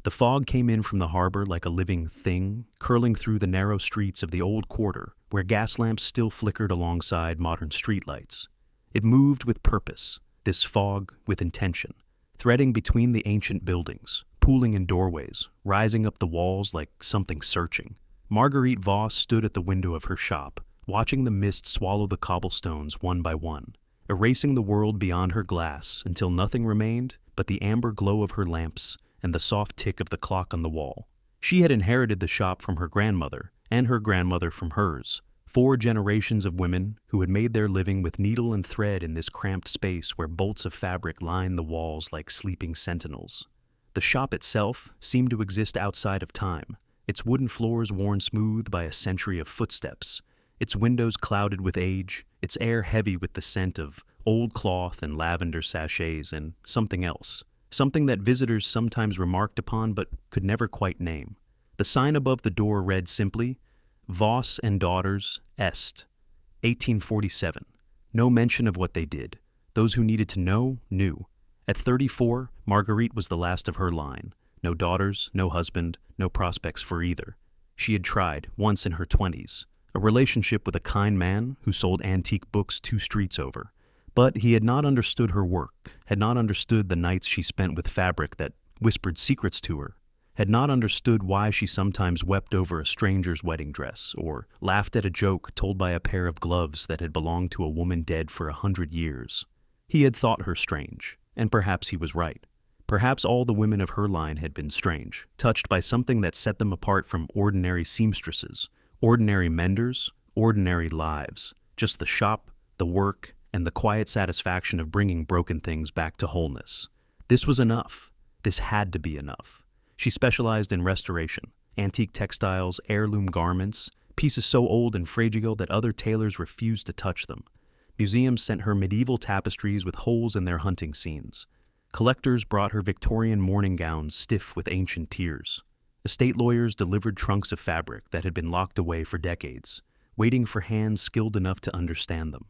The fog came in from the harbor like a living thing, curling through the narrow streets of the old quarter, where gas lamps still flickered alongside modern streetlights. It moved with purpose, this fog with intention, threading between the ancient buildings, pooling in doorways, rising up the walls like something searching. Marguerite Voss stood at the window of her shop, watching the mist swallow the cobblestones one by one, erasing the world beyond her glass until nothing remained but the amber glow of her lamps and the soft tick of the clock on the wall. She had inherited the shop from her grandmother, and her grandmother from hers, 4 generations of women who had made their living with needle and thread in this cramped space where bolts of fabric lined the walls like sleeping sentinels. The shop itself seemed to exist outside of time, its wooden floors worn smooth by a century of footsteps, its windows clouded with age, its air heavy with the scent of old cloth and lavender sachets and something else, something that visitors sometimes remarked upon but could never quite name. The sign above the door read simply, Voss and Daughters, Est, 1847. No mention of what they did. Those who needed to know, knew. At 34, Marguerite was the last of her line. No daughters, no husband, no prospects for either. She had tried, once in her 20s, a relationship with a kind man who sold antique books 2 streets over. But he had not understood her work, had not understood the nights she spent with fabric that whispered secrets to her, had not understood why she sometimes wept over a stranger's wedding dress, or laughed at a joke told by a pair of gloves that had belonged to a woman dead for 100 years. He had thought her strange, and perhaps he was right. Perhaps all the women of her line had been strange, touched by something that set them apart from ordinary seamstresses, ordinary menders, ordinary lives, just the shop, the work, and the quiet satisfaction of bringing broken things back to wholeness. This was enough. This had to be enough. She specialized in restoration, antique textiles, heirloom garments, pieces so old and fragile that other tailors refused to touch them. Museums sent her medieval tapestries with holes in their hunting scenes. Collectors brought her Victorian morning gowns stiff with ancient tears. Estate lawyers delivered trunks of fabric that had been locked away for decades, waiting for hands skilled enough to understand them.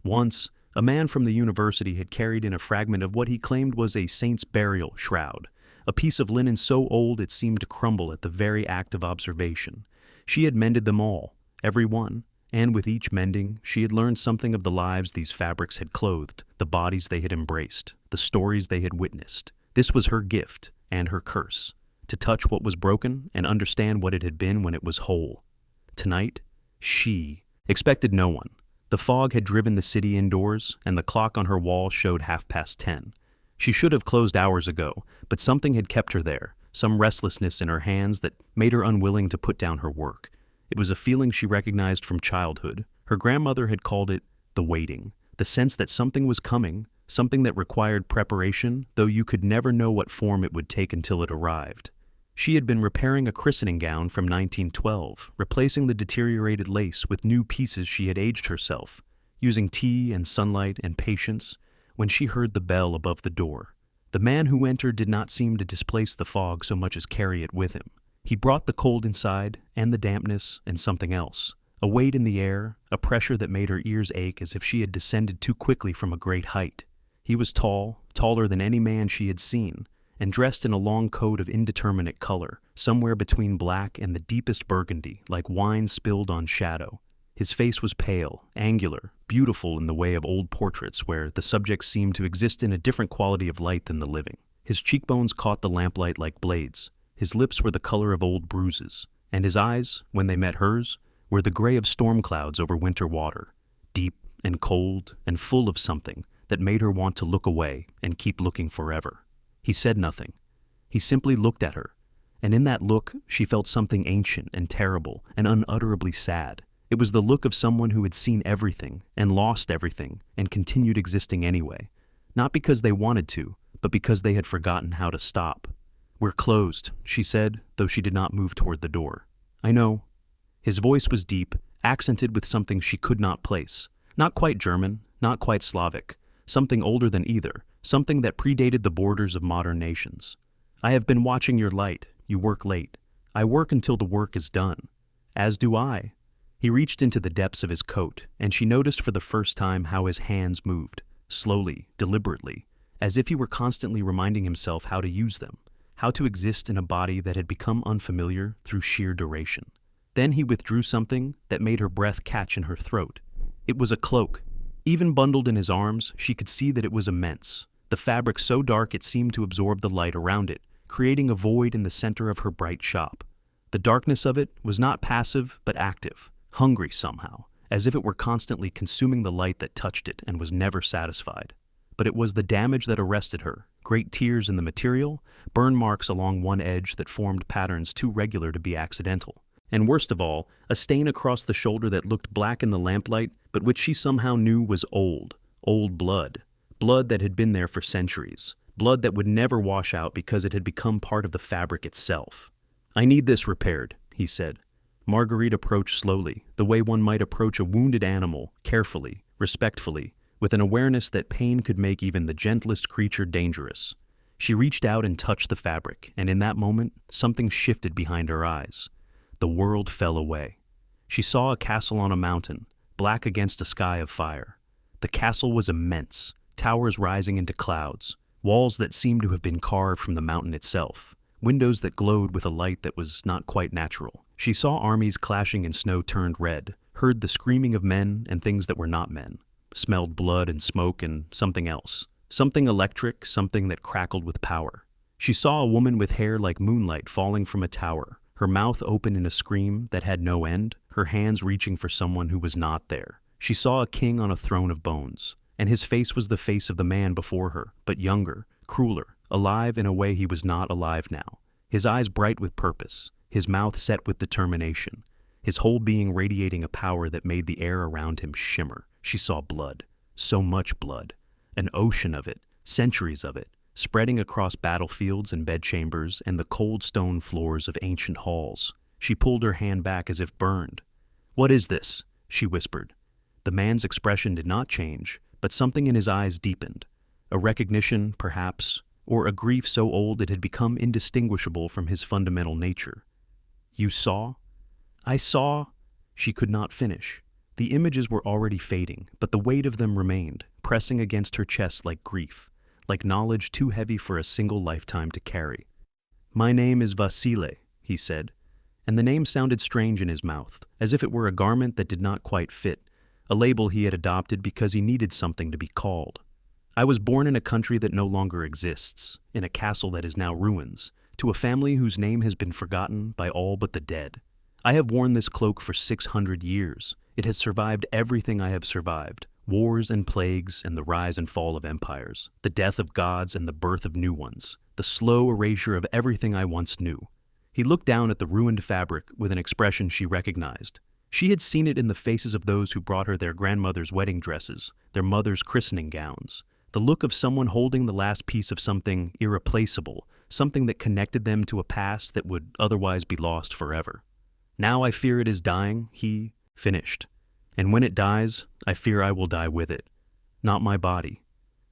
Once, a man from the university had carried in a fragment of what he claimed was a saint's burial shroud, a piece of linen so old it seemed to crumble at the very act of observation. She had mended them all, every one, and with each mending, she had learned something of the lives these fabrics had clothed, the bodies they had embraced, the stories they had witnessed. This was her gift and her curse, to touch what was broken and understand what it had been when it was whole. Tonight, she expected no one. The fog had driven the city indoors, and the clock on her wall showed 10:30. She should have closed hours ago, but something had kept her there, some restlessness in her hands that made her unwilling to put down her work. It was a feeling she recognized from childhood. Her grandmother had called it the waiting, the sense that something was coming, something that required preparation, though you could never know what form it would take until it arrived. She had been repairing a christening gown from 1912, replacing the deteriorated lace with new pieces she had aged herself, using tea and sunlight and patience, when she heard the bell above the door. The man who entered did not seem to displace the fog so much as carry it with him. He brought the cold inside, and the dampness, and something else. A weight in the air, a pressure that made her ears ache as if she had descended too quickly from a great height. He was tall, taller than any man she had seen, and dressed in a long coat of indeterminate color, somewhere between black and the deepest burgundy, like wine spilled on shadow. His face was pale, angular, beautiful in the way of old portraits where the subjects seemed to exist in a different quality of light than the living. His cheekbones caught the lamplight like blades. His lips were the color of old bruises, and his eyes, when they met hers, were the gray of storm clouds over winter water, deep and cold and full of something that made her want to look away and keep looking forever. He said nothing. He simply looked at her, and in that look she felt something ancient and terrible and unutterably sad. It was the look of someone who had seen everything and lost everything and continued existing anyway, not because they wanted to, but because they had forgotten how to stop. "We're closed," she said, though she did not move toward the door. "I know." His voice was deep, accented with something she could not place. Not quite German, not quite Slavic, something older than either, something that predated the borders of modern nations. "I have been watching your light. You work late. I work until the work is done. As do I." He reached into the depths of his coat, and she noticed for the first time how his hands moved, slowly, deliberately, as if he were constantly reminding himself how to use them, how to exist in a body that had become unfamiliar through sheer duration. Then he withdrew something that made her breath catch in her throat. It was a cloak. Even bundled in his arms, she could see that it was immense, the fabric so dark it seemed to absorb the light around it, creating a void in the center of her bright shop. The darkness of it was not passive but active, hungry somehow, as if it were constantly consuming the light that touched it and was never satisfied. But it was the damage that arrested her, great tears in the material, burn marks along one edge that formed patterns too regular to be accidental. And worst of all, a stain across the shoulder that looked black in the lamplight, but which she somehow knew was old blood. Blood that had been there for centuries. Blood that would never wash out because it had become part of the fabric itself. "I need this repaired," he said. Marguerite approached slowly, the way one might approach a wounded animal, carefully, respectfully, with an awareness that pain could make even the gentlest creature dangerous. She reached out and touched the fabric, and in that moment, something shifted behind her eyes. The world fell away. She saw a castle on a mountain, black against a sky of fire. The castle was immense, towers rising into clouds, walls that seemed to have been carved from the mountain itself, windows that glowed with a light that was not quite natural. She saw armies clashing in snow turned red, heard the screaming of men and things that were not men, smelled blood and smoke and something else, something electric, something that crackled with power. She saw a woman with hair like moonlight falling from a tower, her mouth open in a scream that had no end, her hands reaching for someone who was not there. She saw a king on a throne of bones, and his face was the face of the man before her, but younger, crueler, alive in a way he was not alive now. His eyes bright with purpose, his mouth set with determination, his whole being radiating a power that made the air around him shimmer. She saw blood, so much blood, an ocean of it, centuries of it, spreading across battlefields and bedchambers and the cold stone floors of ancient halls. She pulled her hand back as if burned. "What is this?" she whispered. The man's expression did not change, but something in his eyes deepened. A recognition, perhaps, or a grief so old it had become indistinguishable from his fundamental nature. "You saw?" "I saw—" She could not finish. The images were already fading, but the weight of them remained, pressing against her chest like grief, like knowledge too heavy for a single lifetime to carry. "My name is Vasile," he said, and the name sounded strange in his mouth, as if it were a garment that did not quite fit, a label he had adopted because he needed something to be called. "I was born in a country that no longer exists, in a castle that is now ruins, to a family whose name has been forgotten by all but the dead. I have worn this cloak for 600 years. It has survived everything I have survived, wars and plagues and the rise and fall of empires, the death of gods and the birth of new ones, the slow erasure of everything I once knew." He looked down at the ruined fabric with an expression she recognized. She had seen it in the faces of those who brought her their grandmother's wedding dresses, their mother's christening gowns, the look of someone holding the last piece of something irreplaceable, something that connected them to a past that would otherwise be lost forever. "Now I fear it is dying," he finished. "And when it dies, I fear I will die with it. Not my body.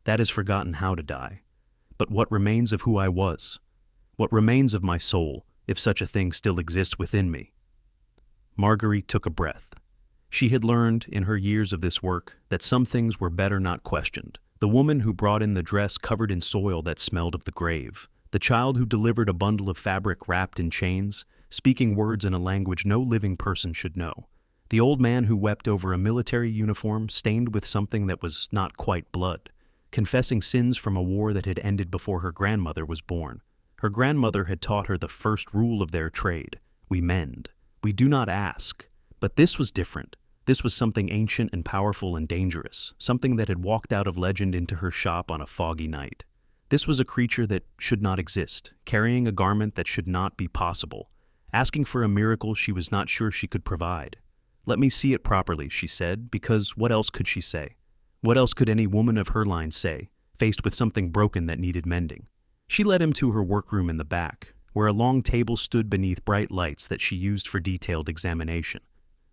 That has forgotten how to die. But what remains of who I was? What remains of my soul, if such a thing still exists within me?" Marguerite took a breath. She had learned, in her years of this work, that some things were better not questioned. The woman who brought in the dress covered in soil that smelled of the grave. The child who delivered a bundle of fabric wrapped in chains, speaking words in a language no living person should know. The old man who wept over a military uniform stained with something that was not quite blood, confessing sins from a war that had ended before her grandmother was born. Her grandmother had taught her the first rule of their trade: we mend. We do not ask. But this was different. This was something ancient and powerful and dangerous, something that had walked out of legend into her shop on a foggy night. This was a creature that should not exist, carrying a garment that should not be possible, asking for a miracle she was not sure she could provide. "Let me see it properly," she said, because what else could she say? What else could any woman of her line say, faced with something broken that needed mending? She led him to her workroom in the back, where a long table stood beneath bright lights that she used for detailed examination.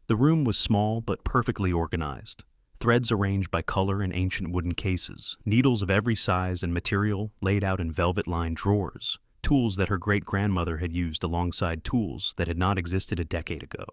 The room was small but perfectly organized. Threads arranged by color in ancient wooden cases, needles of every size and material laid out in velvet-lined drawers, tools that her great-grandmother had used alongside tools that had not existed a decade ago.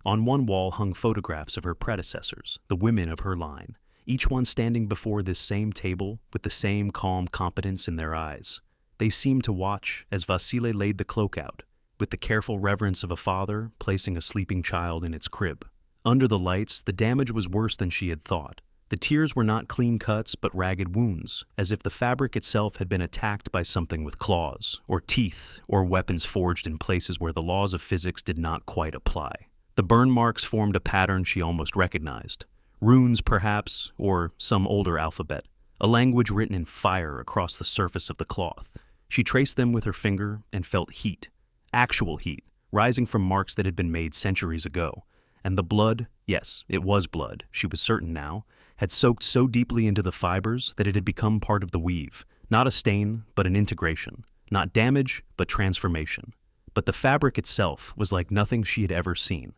On one wall hung photographs of her predecessors, the women of her line, each one standing before this same table with the same calm competence in their eyes. They seemed to watch as Vasile laid the cloak out, with the careful reverence of a father placing a sleeping child in its crib. Under the lights, the damage was worse than she had thought. The tears were not clean cuts but ragged wounds, as if the fabric itself had been attacked by something with claws, or teeth, or weapons forged in places where the laws of physics did not quite apply. The burn marks formed a pattern she almost recognized. Runes, perhaps, or some older alphabet. A language written in fire across the surface of the cloth. She traced them with her finger and felt heat. Actual heat, rising from marks that had been made centuries ago. And the blood, yes, it was blood, she was certain now, had soaked so deeply into the fibers that it had become part of the weave. Not a stain, but an integration. Not damage, but transformation. But the fabric itself was like nothing she had ever seen.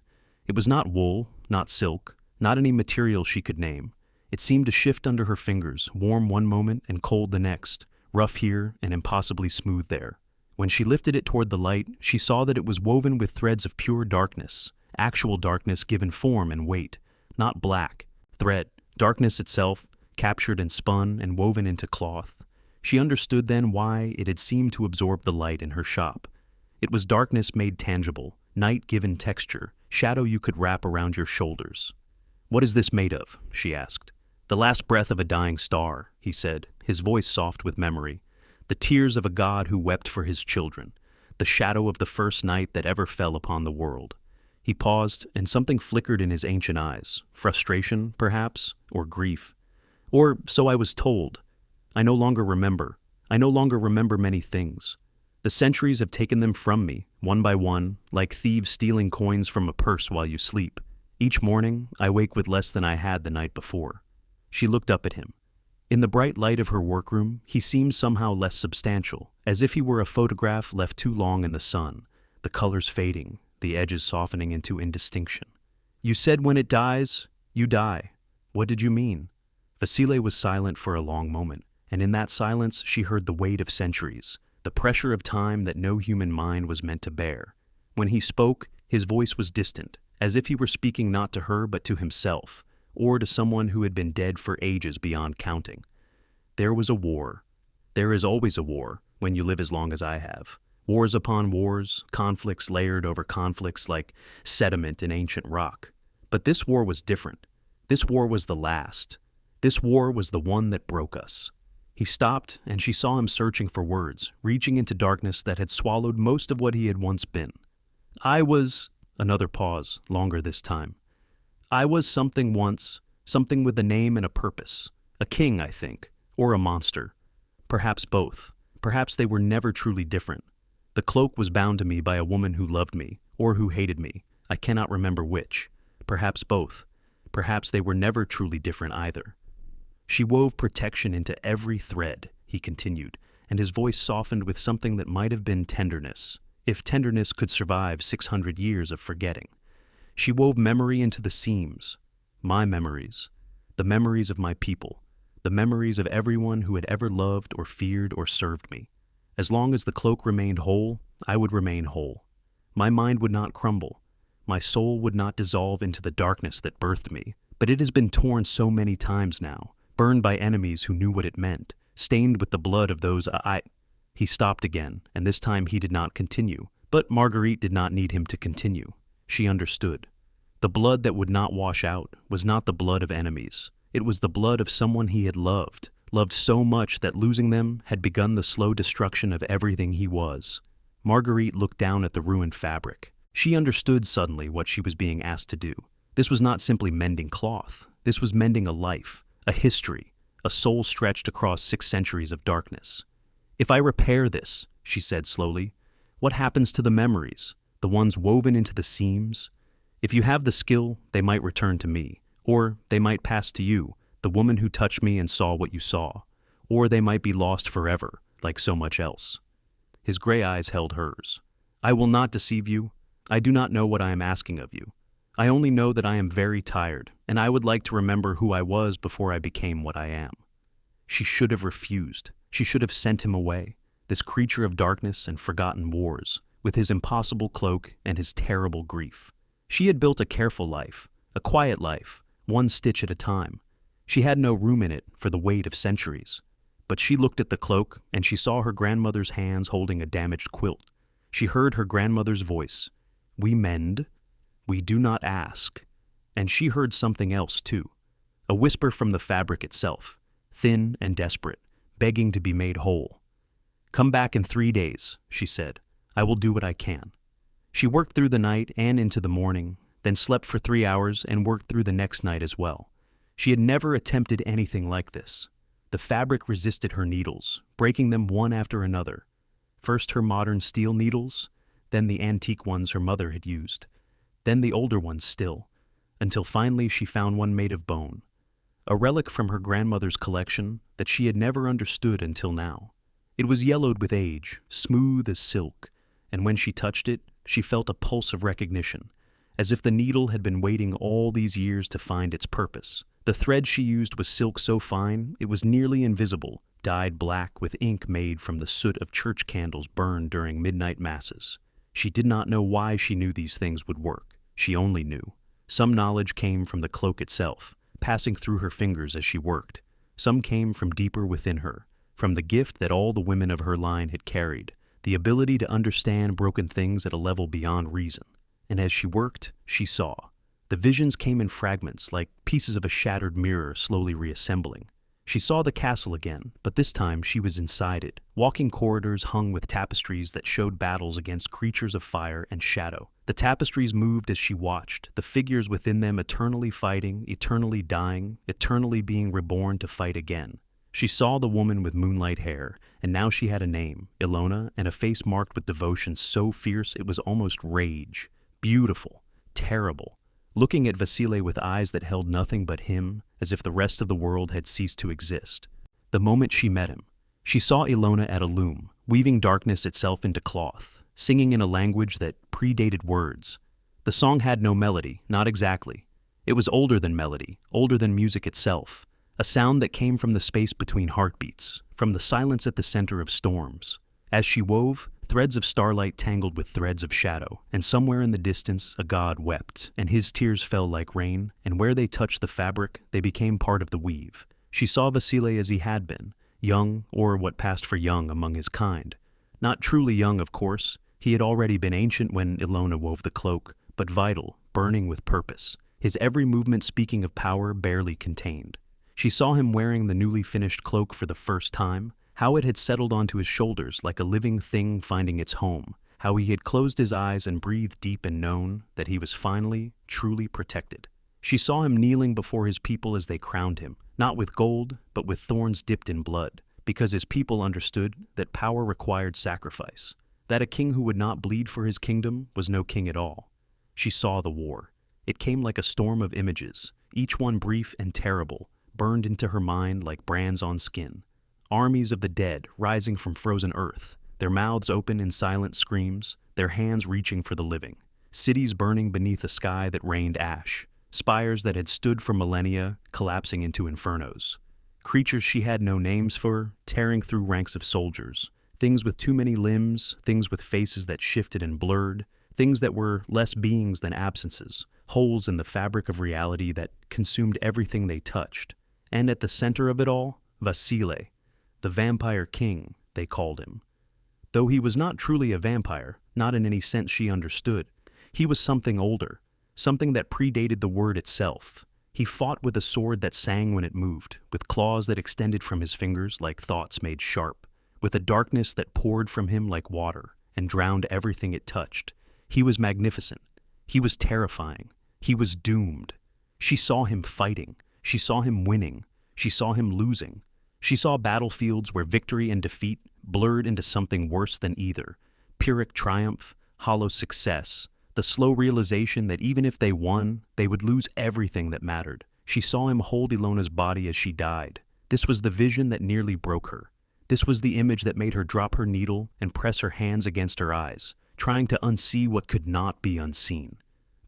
It was not wool, not silk, not any material she could name. It seemed to shift under her fingers, warm one moment and cold the next, rough here and impossibly smooth there. When she lifted it toward the light, she saw that it was woven with threads of pure darkness, actual darkness given form and weight, not black, thread, darkness itself, captured and spun and woven into cloth. She understood then why it had seemed to absorb the light in her shop. It was darkness made tangible, night given texture, shadow you could wrap around your shoulders. "What is this made of?" she asked. "The last breath of a dying star," he said, his voice soft with memory. "The tears of a god who wept for his children. The shadow of the first night that ever fell upon the world." He paused, and something flickered in his ancient eyes. Frustration, perhaps, or grief. "Or so I was told. I no longer remember. I no longer remember many things. The centuries have taken them from me, one by one, like thieves stealing coins from a purse while you sleep. Each morning, I wake with less than I had the night before." She looked up at him. In the bright light of her workroom, he seemed somehow less substantial, as if he were a photograph left too long in the sun, the colors fading, the edges softening into indistinction. "You said when it dies, you die. What did you mean?" Vasile was silent for a long moment, and in that silence she heard the weight of centuries, the pressure of time that no human mind was meant to bear. When he spoke, his voice was distant, as if he were speaking not to her but to himself, or to someone who had been dead for ages beyond counting. "There was a war. There is always a war, when you live as long as I have. Wars upon wars, conflicts layered over conflicts like sediment in ancient rock. But this war was different. This war was the last. This war was the one that broke us." He stopped, and she saw him searching for words, reaching into darkness that had swallowed most of what he had once been. "I was—" Another pause, longer this time. "I was something once, something with a name and a purpose. A king, I think, or a monster. Perhaps both. Perhaps they were never truly different. The cloak was bound to me by a woman who loved me, or who hated me. I cannot remember which. Perhaps both. Perhaps they were never truly different either." "She wove protection into every thread," he continued, and his voice softened with something that might have been tenderness, if tenderness could survive 600 years of forgetting. "She wove memory into the seams. My memories. The memories of my people. The memories of everyone who had ever loved or feared or served me. As long as the cloak remained whole, I would remain whole. My mind would not crumble. My soul would not dissolve into the darkness that birthed me. But it has been torn so many times now, burned by enemies who knew what it meant, stained with the blood of those I—" He stopped again, and this time he did not continue. But Marguerite did not need him to continue. She understood. The blood that would not wash out was not the blood of enemies. It was the blood of someone he had loved so much that losing them had begun the slow destruction of everything he was. Marguerite looked down at the ruined fabric. She understood suddenly what she was being asked to do. This was not simply mending cloth. This was mending a life, a history, a soul stretched across 6 centuries of darkness. "If I repair this," she said slowly, "what happens to the memories, the ones woven into the seams? If you have the skill, they might return to me, or they might pass to you, the woman who touched me and saw what you saw, or they might be lost forever, like so much else." His gray eyes held hers. "I will not deceive you. I do not know what I am asking of you. I only know that I am very tired, and I would like to remember who I was before I became what I am." She should have refused. She should have sent him away, this creature of darkness and forgotten wars, with his impossible cloak and his terrible grief. She had built a careful life, a quiet life, one stitch at a time. She had no room in it for the weight of centuries. But she looked at the cloak, and she saw her grandmother's hands holding a damaged quilt. She heard her grandmother's voice. "We mend. We do not ask." And she heard something else, too. A whisper from the fabric itself, thin and desperate, begging to be made whole. "Come back in 3 days," she said. "I will do what I can." She worked through the night and into the morning, then slept for 3 hours and worked through the next night as well. She had never attempted anything like this. The fabric resisted her needles, breaking them one after another. First her modern steel needles, then the antique ones her mother had used, then the older ones still, until finally she found one made of bone, a relic from her grandmother's collection that she had never understood until now. It was yellowed with age, smooth as silk, and when she touched it, she felt a pulse of recognition, as if the needle had been waiting all these years to find its purpose. The thread she used was silk so fine it was nearly invisible, dyed black with ink made from the soot of church candles burned during midnight masses. She did not know why she knew these things would work. She only knew. Some knowledge came from the cloak itself, passing through her fingers as she worked. Some came from deeper within her, from the gift that all the women of her line had carried, the ability to understand broken things at a level beyond reason. And as she worked, she saw. The visions came in fragments, like pieces of a shattered mirror slowly reassembling. She saw the castle again, but this time she was inside it, walking corridors hung with tapestries that showed battles against creatures of fire and shadow. The tapestries moved as she watched, the figures within them eternally fighting, eternally dying, eternally being reborn to fight again. She saw the woman with moonlight hair, and now she had a name, Ilona, and a face marked with devotion so fierce it was almost rage. Beautiful, terrible. Looking at Vasile with eyes that held nothing but him, as if the rest of the world had ceased to exist. The moment she met him, she saw Ilona at a loom, weaving darkness itself into cloth, singing in a language that predated words. The song had no melody, not exactly. It was older than melody, older than music itself, a sound that came from the space between heartbeats, from the silence at the center of storms. As she wove, threads of starlight tangled with threads of shadow, and somewhere in the distance a god wept, and his tears fell like rain, and where they touched the fabric, they became part of the weave. She saw Vasile as he had been, young, or what passed for young among his kind. Not truly young, of course. He had already been ancient when Ilona wove the cloak, but vital, burning with purpose, his every movement speaking of power barely contained. She saw him wearing the newly finished cloak for the first time, how it had settled onto his shoulders like a living thing finding its home, how he had closed his eyes and breathed deep and known that he was finally, truly protected. She saw him kneeling before his people as they crowned him, not with gold, but with thorns dipped in blood, because his people understood that power required sacrifice, that a king who would not bleed for his kingdom was no king at all. She saw the war. It came like a storm of images, each one brief and terrible, burned into her mind like brands on skin. Armies of the dead rising from frozen earth, their mouths open in silent screams, their hands reaching for the living. Cities burning beneath a sky that rained ash, spires that had stood for millennia collapsing into infernos. Creatures she had no names for, tearing through ranks of soldiers. Things with too many limbs, things with faces that shifted and blurred, things that were less beings than absences, holes in the fabric of reality that consumed everything they touched. And at the center of it all, Vasile, the vampire king, they called him. Though he was not truly a vampire, not in any sense she understood, he was something older, something that predated the word itself. He fought with a sword that sang when it moved, with claws that extended from his fingers like thoughts made sharp, with a darkness that poured from him like water and drowned everything it touched. He was magnificent. He was terrifying. He was doomed. She saw him fighting. She saw him winning. She saw him losing. She saw battlefields where victory and defeat blurred into something worse than either. Pyrrhic triumph, hollow success, the slow realization that even if they won, they would lose everything that mattered. She saw him hold Ilona's body as she died. This was the vision that nearly broke her. This was the image that made her drop her needle and press her hands against her eyes, trying to unsee what could not be unseen.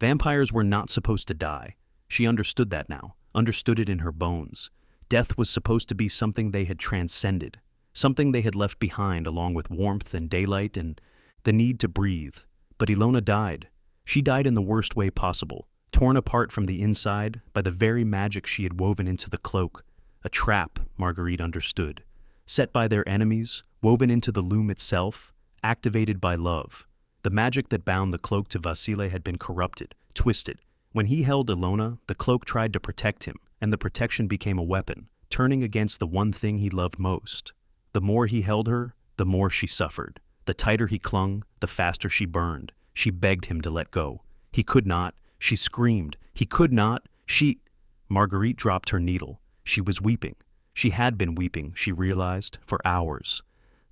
Vampires were not supposed to die. She understood that now, understood it in her bones. Death was supposed to be something they had transcended, something they had left behind along with warmth and daylight and the need to breathe. But Ilona died. She died in the worst way possible, torn apart from the inside by the very magic she had woven into the cloak. A trap, Marguerite understood. set by their enemies, woven into the loom itself, activated by love. The magic that bound the cloak to Vasile had been corrupted, twisted. When he held Ilona, the cloak tried to protect him, and the protection became a weapon, turning against the one thing he loved most. The more he held her, the more she suffered. The tighter he clung, the faster she burned. She begged him to let go. He could not. She screamed. He could not. Marguerite dropped her needle. She was weeping. She had been weeping, she realized, for hours.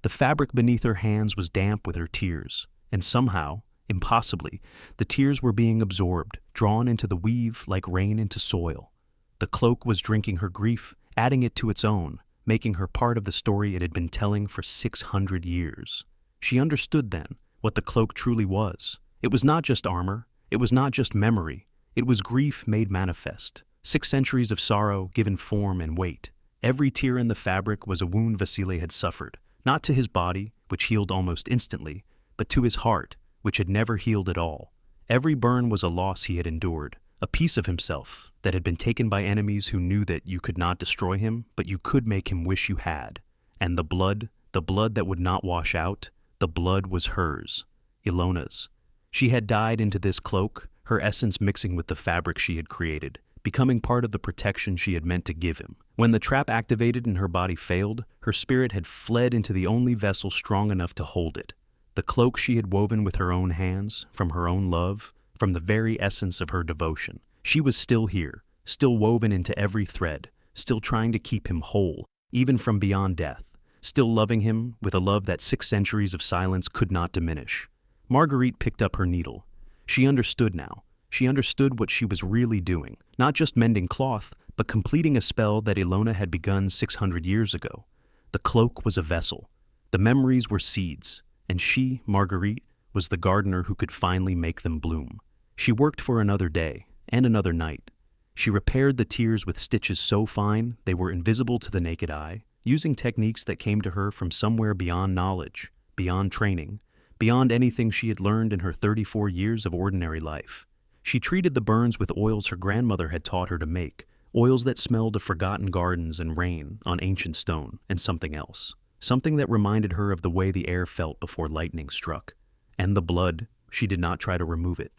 The fabric beneath her hands was damp with her tears, and somehow, impossibly, the tears were being absorbed, drawn into the weave like rain into soil. The cloak was drinking her grief, adding it to its own, making her part of the story it had been telling for 600 years. She understood then what the cloak truly was. It was not just armor. It was not just memory. It was grief made manifest. 6 centuries of sorrow given form and weight. Every tear in the fabric was a wound Vasile had suffered, not to his body, which healed almost instantly, but to his heart, which had never healed at all. Every burn was a loss he had endured, a piece of himself that had been taken by enemies who knew that you could not destroy him, but you could make him wish you had. And the blood that would not wash out, the blood was hers, Ilona's. She had died into this cloak, her essence mixing with the fabric she had created, becoming part of the protection she had meant to give him. When the trap activated and her body failed, her spirit had fled into the only vessel strong enough to hold it. The cloak she had woven with her own hands, from her own love, from the very essence of her devotion. She was still here, still woven into every thread, still trying to keep him whole, even from beyond death, still loving him with a love that 6 centuries of silence could not diminish. Marguerite picked up her needle. She understood now. She understood what she was really doing, not just mending cloth, but completing a spell that Ilona had begun 600 years ago. The cloak was a vessel. The memories were seeds, and she, Marguerite, was the gardener who could finally make them bloom. She worked for another day and another night. She repaired the tears with stitches so fine they were invisible to the naked eye, using techniques that came to her from somewhere beyond knowledge, beyond training, beyond anything she had learned in her 34 years of ordinary life. She treated the burns with oils her grandmother had taught her to make, oils that smelled of forgotten gardens and rain on ancient stone, and something else. Something that reminded her of the way the air felt before lightning struck. And the blood, she did not try to remove it.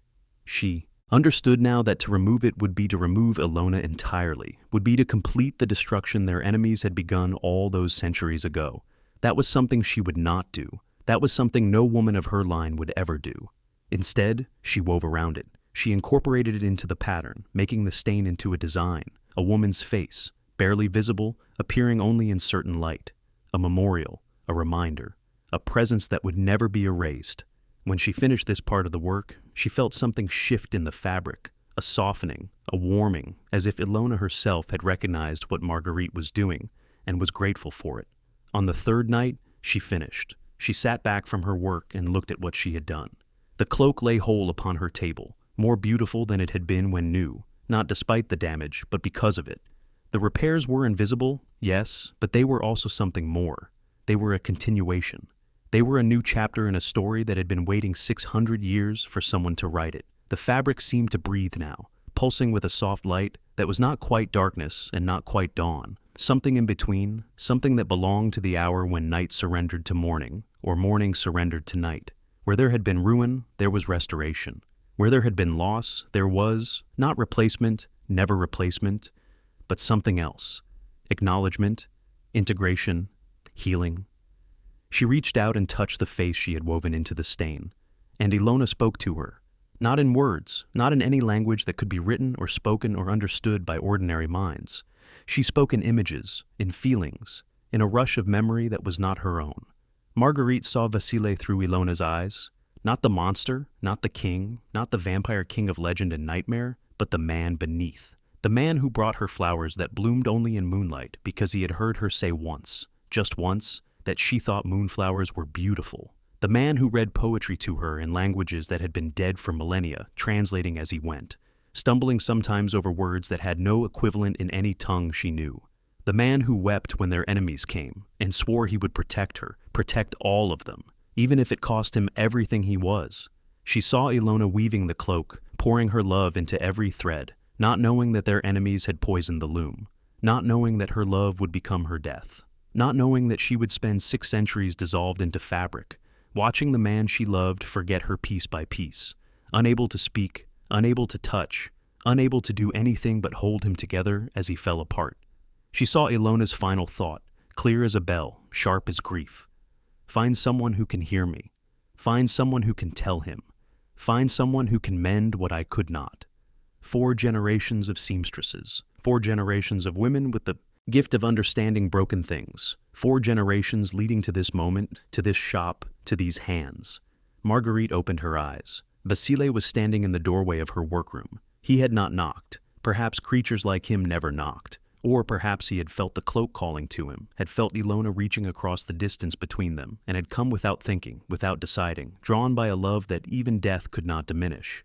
She understood now that to remove it would be to remove Ilona entirely, would be to complete the destruction their enemies had begun all those centuries ago. That was something she would not do. That was something no woman of her line would ever do. Instead, she wove around it. She incorporated it into the pattern, making the stain into a design, a woman's face, barely visible, appearing only in certain light, a memorial, a reminder, a presence that would never be erased. When she finished this part of the work, she felt something shift in the fabric, a softening, a warming, as if Ilona herself had recognized what Marguerite was doing and was grateful for it. On the 3rd night, she finished. She sat back from her work and looked at what she had done. The cloak lay whole upon her table, more beautiful than it had been when new, not despite the damage, but because of it. The repairs were invisible, yes, but they were also something more. They were a continuation. They were a new chapter in a story that had been waiting 600 years for someone to write it. The fabric seemed to breathe now, pulsing with a soft light that was not quite darkness and not quite dawn. Something in between, something that belonged to the hour when night surrendered to morning, or morning surrendered to night. Where there had been ruin, there was restoration. Where there had been loss, there was, not replacement, never replacement, but something else. Acknowledgement, integration, healing. She reached out and touched the face she had woven into the stain, and Ilona spoke to her. Not in words, not in any language that could be written or spoken or understood by ordinary minds. She spoke in images, in feelings, in a rush of memory that was not her own. Marguerite saw Vasile through Ilona's eyes, not the monster, not the king, not the vampire king of legend and nightmare, but the man beneath. The man who brought her flowers that bloomed only in moonlight because he had heard her say once, just once, that she thought moonflowers were beautiful. The man who read poetry to her in languages that had been dead for millennia, translating as he went, stumbling sometimes over words that had no equivalent in any tongue she knew. The man who wept when their enemies came and swore he would protect her, protect all of them, even if it cost him everything he was. She saw Ilona weaving the cloak, pouring her love into every thread, not knowing that their enemies had poisoned the loom, not knowing that her love would become her death, not knowing that she would spend 6 centuries dissolved into fabric, watching the man she loved forget her piece by piece, unable to speak, unable to touch, unable to do anything but hold him together as he fell apart. She saw Ilona's final thought, clear as a bell, sharp as grief. Find someone who can hear me. Find someone who can tell him. Find someone who can mend what I could not. 4 generations of seamstresses, 4 generations of women with the gift of understanding broken things, 4 generations leading to this moment, to this shop, to these hands. Marguerite opened her eyes. Vasile was standing in the doorway of her workroom. He had not knocked. Perhaps creatures like him never knocked. Or perhaps he had felt the cloak calling to him, had felt Ilona reaching across the distance between them, and had come without thinking, without deciding, drawn by a love that even death could not diminish.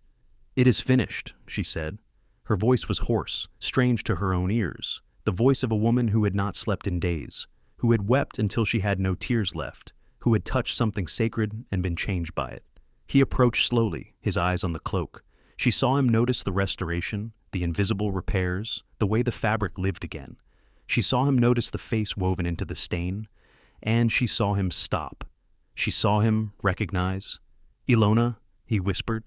"It is finished," she said. Her voice was hoarse, strange to her own ears, the voice of a woman who had not slept in days, who had wept until she had no tears left, who had touched something sacred and been changed by it. He approached slowly, his eyes on the cloak. She saw him notice the restoration, the invisible repairs, the way the fabric lived again. She saw him notice the face woven into the stain, and she saw him stop. She saw him recognize. "Ilona," he whispered,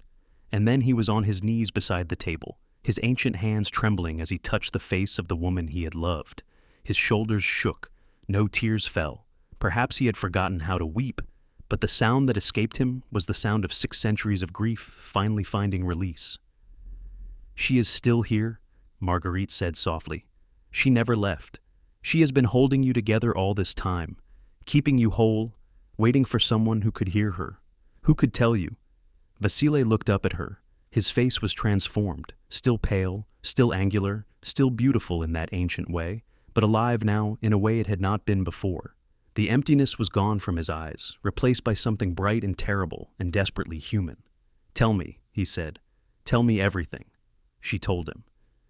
and then he was on his knees beside the table, his ancient hands trembling as he touched the face of the woman he had loved. His shoulders shook, no tears fell. Perhaps he had forgotten how to weep, but the sound that escaped him was the sound of 6 centuries of grief finally finding release. "She is still here," Marguerite said softly. "She never left. She has been holding you together all this time, keeping you whole, waiting for someone who could hear her, who could tell you." Vasile looked up at her. His face was transformed, still pale, still angular, still beautiful in that ancient way, but alive now in a way it had not been before. The emptiness was gone from his eyes, replaced by something bright and terrible and desperately human. "Tell me," he said. "Tell me everything." She told him.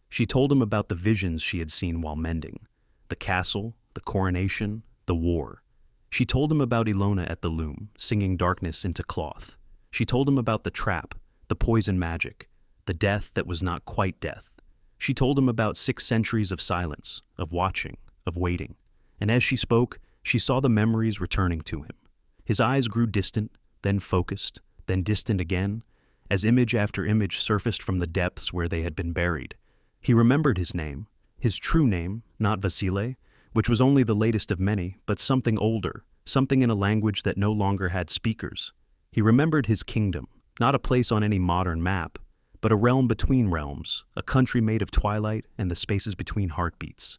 She told him about the visions she had seen while mending, the castle, the coronation, the war. She told him about Ilona at the loom, singing darkness into cloth. She told him about the trap, the poison magic, the death that was not quite death. She told him about 6 centuries of silence, of watching, of waiting. And as she spoke, she saw the memories returning to him. His eyes grew distant, then focused, then distant again, as image after image surfaced from the depths where they had been buried. He remembered his name, his true name, not Vasile, which was only the latest of many, but something older, something in a language that no longer had speakers. He remembered his kingdom, not a place on any modern map, but a realm between realms, a country made of twilight and the spaces between heartbeats.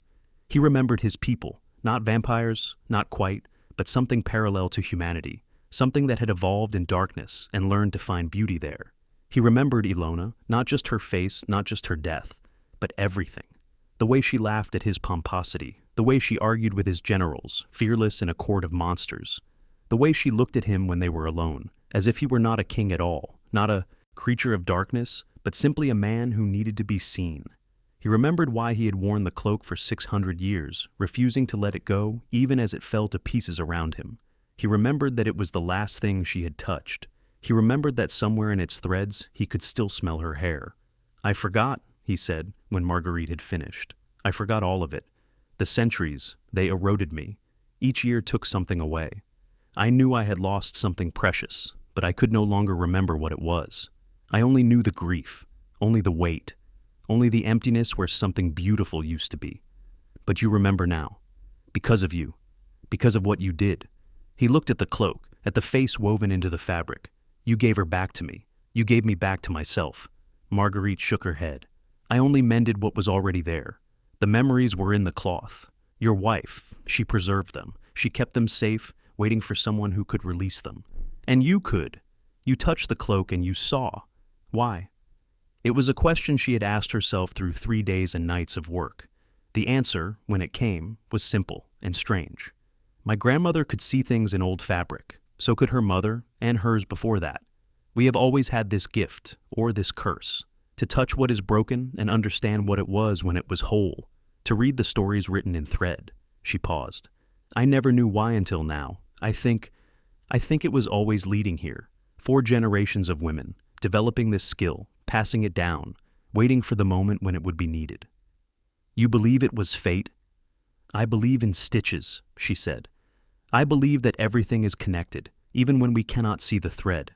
He remembered his people, not vampires, not quite, but something parallel to humanity, something that had evolved in darkness and learned to find beauty there. He remembered Ilona, not just her face, not just her death, but everything. The way she laughed at his pomposity, the way she argued with his generals, fearless in a court of monsters, the way she looked at him when they were alone, as if he were not a king at all, not a creature of darkness, but simply a man who needed to be seen. He remembered why he had worn the cloak for 600 years, refusing to let it go even as it fell to pieces around him. He remembered that it was the last thing she had touched. He remembered that somewhere in its threads he could still smell her hair. "I forgot," he said when Marguerite had finished. "I forgot all of it. The centuries, they eroded me. Each year took something away. I knew I had lost something precious, but I could no longer remember what it was. I only knew the grief, only the weight, only the emptiness where something beautiful used to be. But you remember now. Because of you. Because of what you did." He looked at the cloak, at the face woven into the fabric. "You gave her back to me. You gave me back to myself." Marguerite shook her head. "I only mended what was already there. The memories were in the cloth. Your wife, she preserved them. She kept them safe, waiting for someone who could release them. And you could. You touched the cloak and you saw. Why?" It was a question she had asked herself through 3 days and nights of work. The answer, when it came, was simple and strange. My grandmother could see things in old fabric. So could her mother, and hers before that. We have always had this gift, or this curse, to touch what is broken and understand what it was when it was whole, to read the stories written in thread. She paused. "I never knew why until now. I think it was always leading here. 4 generations of women, developing this skill, passing it down, waiting for the moment when it would be needed." "You believe it was fate?" I believe in stitches, she said. I believe that everything is connected, even when we cannot see the thread.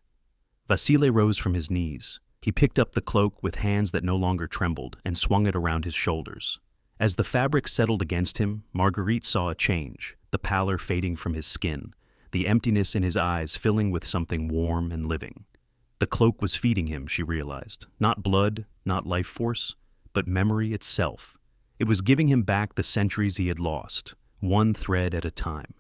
Vasile rose from his knees. He picked up the cloak with hands that no longer trembled and swung it around his shoulders. As the fabric settled against him, Marguerite saw a change, the pallor fading from his skin, the emptiness in his eyes filling with something warm and living. The cloak was feeding him, she realized, not blood, not life force, but memory itself. It was giving him back the centuries he had lost, one thread at a time.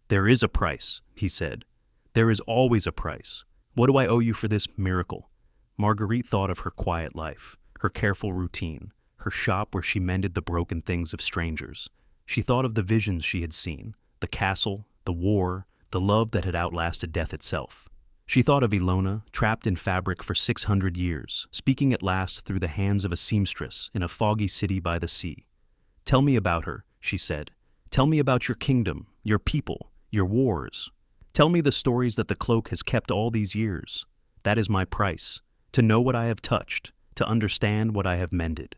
There is a price, he said. There is always a price. What do I owe you for this miracle? Marguerite thought of her quiet life, her careful routine, her shop where she mended the broken things of strangers. She thought of the visions she had seen, the castle, the war, the love that had outlasted death itself. She thought of Ilona, trapped in fabric for 600 years, speaking at last through the hands of a seamstress in a foggy city by the sea. Tell me about her, she said. Tell me about your kingdom, your people, your wars. Tell me the stories that the cloak has kept all these years. That is my price, to know what I have touched, to understand what I have mended.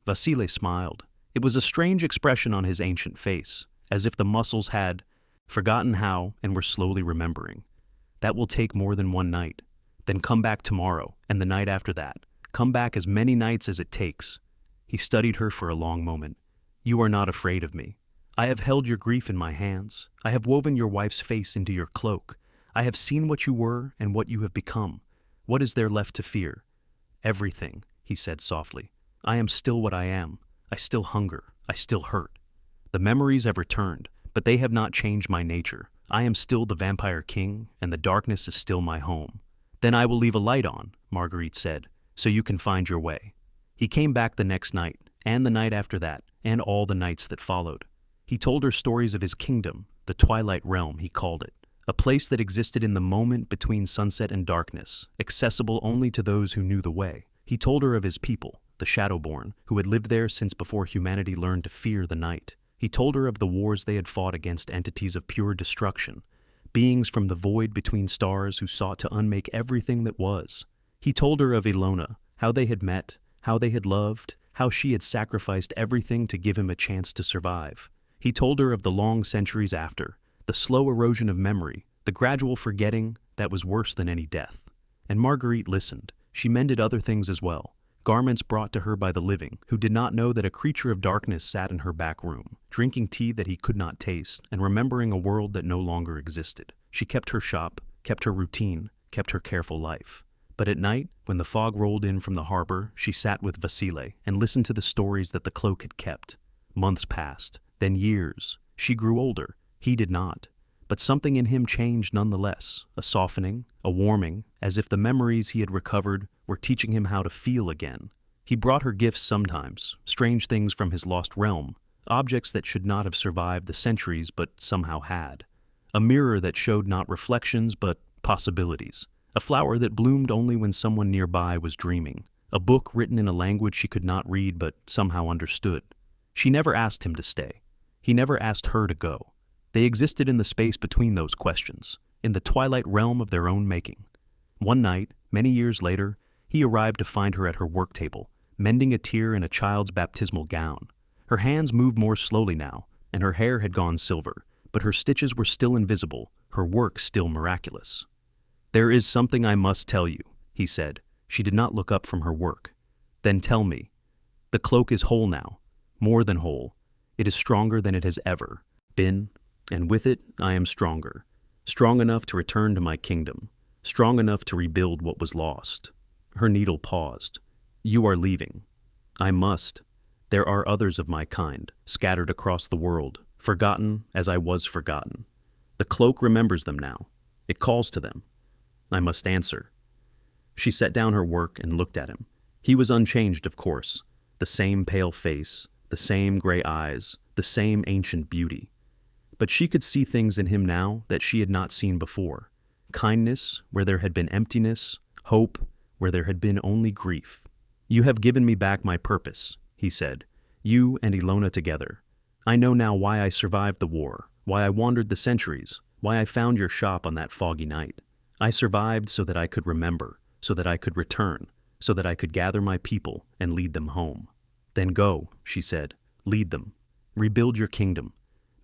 Vasile smiled. It was a strange expression on his ancient face, as if the muscles had forgotten how and were slowly remembering. That will take more than one night. Then come back tomorrow, and the night after that. Come back as many nights as it takes. He studied her for a long moment. You are not afraid of me. I have held your grief in my hands. I have woven your wife's face into your cloak. I have seen what you were and what you have become. What is there left to fear? Everything, he said softly. I am still what I am. I still hunger. I still hurt. The memories have returned, but they have not changed my nature. I am still the vampire king, and the darkness is still my home. Then I will leave a light on, Marguerite said, so you can find your way. He came back the next night, and the night after that, and all the nights that followed. He told her stories of his kingdom, the Twilight Realm, he called it, a place that existed in the moment between sunset and darkness, accessible only to those who knew the way. He told her of his people, the Shadowborn, who had lived there since before humanity learned to fear the night. He told her of the wars they had fought against entities of pure destruction, beings from the void between stars who sought to unmake everything that was. He told her of Ilona, how they had met, how they had loved, how she had sacrificed everything to give him a chance to survive. He told her of the long centuries after, the slow erosion of memory, the gradual forgetting that was worse than any death. And Marguerite listened. She mended other things as well, garments brought to her by the living, who did not know that a creature of darkness sat in her back room, drinking tea that he could not taste, and remembering a world that no longer existed. She kept her shop, kept her routine, kept her careful life. But at night, when the fog rolled in from the harbor, she sat with Vasile and listened to the stories that the cloak had kept. Months passed, then years. She grew older. He did not. But something in him changed nonetheless, a softening, a warming, as if the memories he had recovered were teaching him how to feel again. He brought her gifts sometimes, strange things from his lost realm, objects that should not have survived the centuries but somehow had. A mirror that showed not reflections but possibilities. A flower that bloomed only when someone nearby was dreaming. A book written in a language she could not read but somehow understood. She never asked him to stay. He never asked her to go. They existed in the space between those questions, in the twilight realm of their own making. One night, many years later, he arrived to find her at her work table, mending a tear in a child's baptismal gown. Her hands moved more slowly now, and her hair had gone silver, but her stitches were still invisible, her work still miraculous. There is something I must tell you, he said. She did not look up from her work. Then tell me. The cloak is whole now, more than whole. It is stronger than it has ever been, and with it I am stronger, strong enough to return to my kingdom, strong enough to rebuild what was lost. Her needle paused. You are leaving. I must. There are others of my kind, scattered across the world, forgotten as I was forgotten. The cloak remembers them now. It calls to them. I must answer. She set down her work and looked at him. He was unchanged, of course. The same pale face, the same gray eyes, the same ancient beauty. But she could see things in him now that she had not seen before. Kindness where there had been emptiness, hope where there had been only grief. You have given me back my purpose, he said. You and Ilona together. I know now why I survived the war, why I wandered the centuries, why I found your shop on that foggy night. I survived so that I could remember, so that I could return, so that I could gather my people and lead them home. Then go, she said. Lead them. Rebuild your kingdom.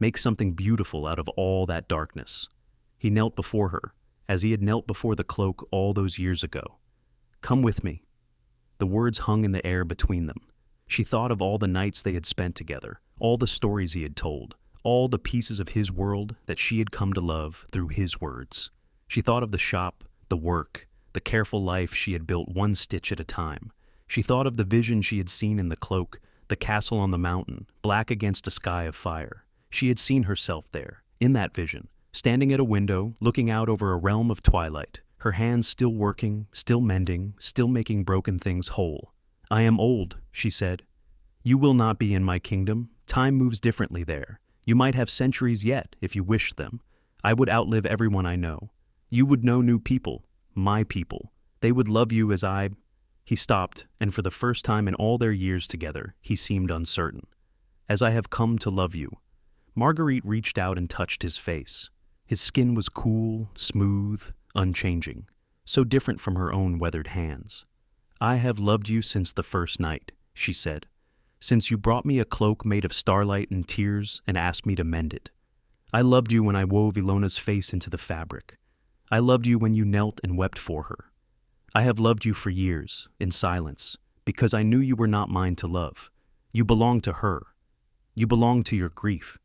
Make something beautiful out of all that darkness. He knelt before her, as he had knelt before the cloak all those years ago. Come with me. The words hung in the air between them. She thought of all the nights they had spent together, all the stories he had told, all the pieces of his world that she had come to love through his words. She thought of the shop, the work, the careful life she had built one stitch at a time. She thought of the vision she had seen in the cloak, the castle on the mountain, black against a sky of fire. She had seen herself there, in that vision, standing at a window, looking out over a realm of twilight, her hands still working, still mending, still making broken things whole. I am old, she said. You will not be in my kingdom. Time moves differently there. You might have centuries yet, if you wished them. I would outlive everyone I know. You would know new people, my people. They would love you as I... He stopped, and for the first time in all their years together, he seemed uncertain. As I have come to love you. Marguerite reached out and touched his face. His skin was cool, smooth, unchanging, so different from her own weathered hands. I have loved you since the first night, she said, since you brought me a cloak made of starlight and tears and asked me to mend it. I loved you when I wove Ilona's face into the fabric. I loved you when you knelt and wept for her. I have loved you for years, in silence, because I knew you were not mine to love. You belonged to her. You belonged to your grief.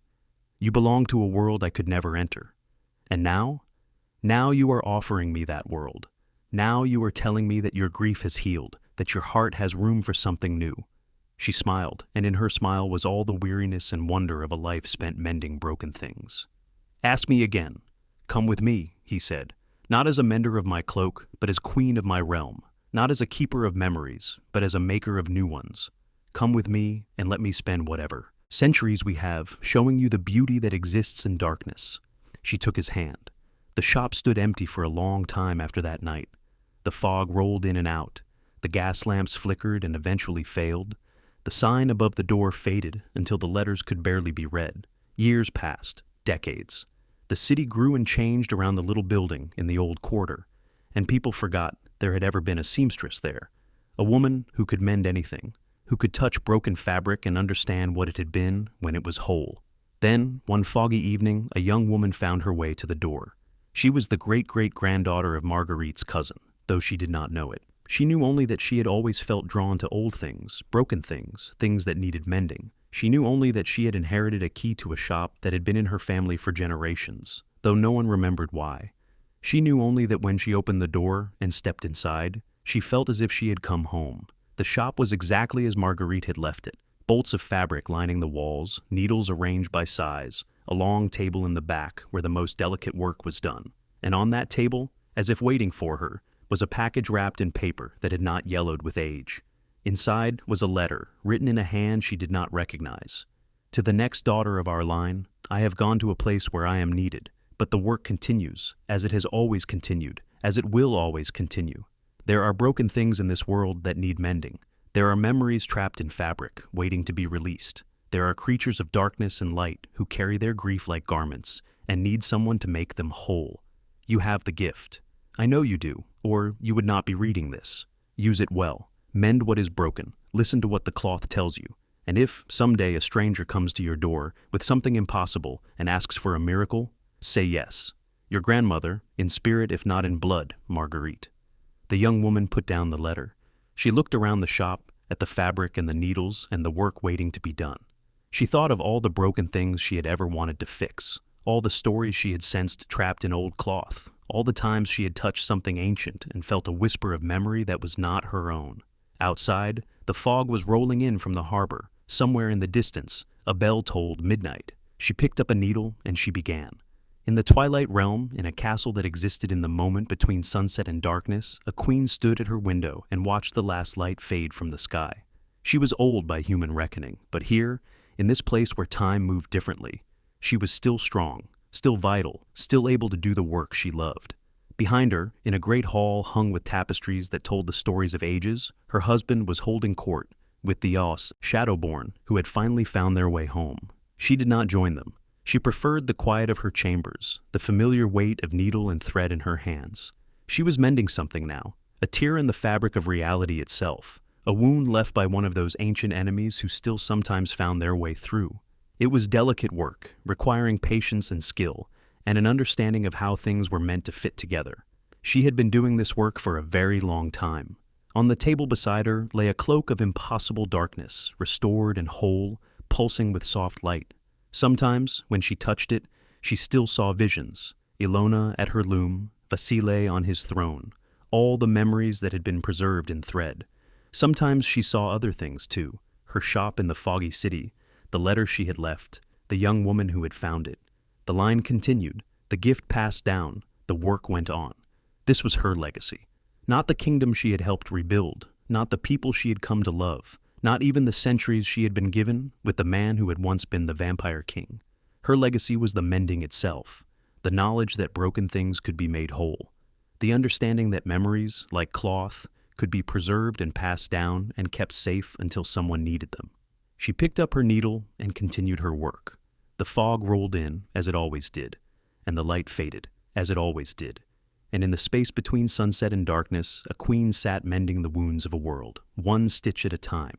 You belonged to a world I could never enter. And now? Now you are offering me that world. Now you are telling me that your grief has healed, that your heart has room for something new. She smiled, and in her smile was all the weariness and wonder of a life spent mending broken things. Ask me again. Come with me, he said, not as a mender of my cloak, but as queen of my realm, not as a keeper of memories, but as a maker of new ones. Come with me, and let me spend whatever centuries we have, showing you the beauty that exists in darkness. She took his hand. The shop stood empty for a long time after that night. The fog rolled in and out. The gas lamps flickered and eventually failed. The sign above the door faded until the letters could barely be read. Years passed, decades. The city grew and changed around the little building in the old quarter, and people forgot there had ever been a seamstress there, a woman who could mend anything, who could touch broken fabric and understand what it had been when it was whole. Then, one foggy evening, a young woman found her way to the door. She was the great-great-granddaughter of Marguerite's cousin, though she did not know it. She knew only that she had always felt drawn to old things, broken things, things that needed mending. She knew only that she had inherited a key to a shop that had been in her family for generations, though no one remembered why. She knew only that when she opened the door and stepped inside, she felt as if she had come home. The shop was exactly as Marguerite had left it. Bolts of fabric lining the walls, needles arranged by size, a long table in the back where the most delicate work was done. And on that table, as if waiting for her, was a package wrapped in paper that had not yellowed with age. Inside was a letter, written in a hand she did not recognize. To the next daughter of our line, I have gone to a place where I am needed, but the work continues, as it has always continued, as it will always continue. There are broken things in this world that need mending. There are memories trapped in fabric, waiting to be released. There are creatures of darkness and light who carry their grief like garments and need someone to make them whole. You have the gift. I know you do, or you would not be reading this. Use it well. Mend what is broken. Listen to what the cloth tells you. And if, someday, a stranger comes to your door with something impossible and asks for a miracle, say yes. Your grandmother, in spirit if not in blood, Marguerite. The young woman put down the letter. She looked around the shop, at the fabric and the needles and the work waiting to be done. She thought of all the broken things she had ever wanted to fix, all the stories she had sensed trapped in old cloth, all the times she had touched something ancient and felt a whisper of memory that was not her own. Outside, the fog was rolling in from the harbor. Somewhere in the distance, a bell tolled midnight. She picked up a needle and she began. In the twilight realm, in a castle that existed in the moment between sunset and darkness, a queen stood at her window and watched the last light fade from the sky. She was old by human reckoning, but here, in this place where time moved differently, she was still strong, still vital, still able to do the work she loved. Behind her, in a great hall hung with tapestries that told the stories of ages, her husband was holding court with the Voss, Shadowborn, who had finally found their way home. She did not join them. She preferred the quiet of her chambers, the familiar weight of needle and thread in her hands. She was mending something now, a tear in the fabric of reality itself, a wound left by one of those ancient enemies who still sometimes found their way through. It was delicate work, requiring patience and skill, and an understanding of how things were meant to fit together. She had been doing this work for a very long time. On the table beside her lay a cloak of impossible darkness, restored and whole, pulsing with soft light. Sometimes, when she touched it, she still saw visions. Ilona at her loom, Vasile on his throne, all the memories that had been preserved in thread. Sometimes she saw other things, too. Her shop in the foggy city, the letter she had left, the young woman who had found it. The line continued, the gift passed down, the work went on. This was her legacy. Not the kingdom she had helped rebuild, not the people she had come to love, not even the centuries she had been given with the man who had once been the vampire king. Her legacy was the mending itself, the knowledge that broken things could be made whole, the understanding that memories, like cloth, could be preserved and passed down and kept safe until someone needed them. She picked up her needle and continued her work. The fog rolled in, as it always did, and the light faded, as it always did. And in the space between sunset and darkness, a queen sat mending the wounds of a world, one stitch at a time.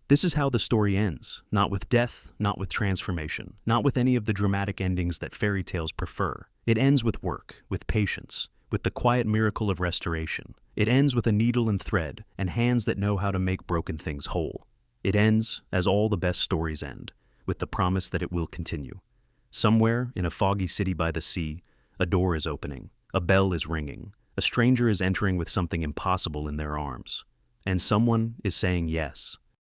This is how the story ends, not with death, not with transformation, not with any of the dramatic endings that fairy tales prefer. It ends with work, with patience, with the quiet miracle of restoration. It ends with a needle and thread, and hands that know how to make broken things whole. It ends, as all the best stories end, with the promise that it will continue. Somewhere, in a foggy city by the sea, a door is opening, a bell is ringing, a stranger is entering with something impossible in their arms, and someone is saying yes.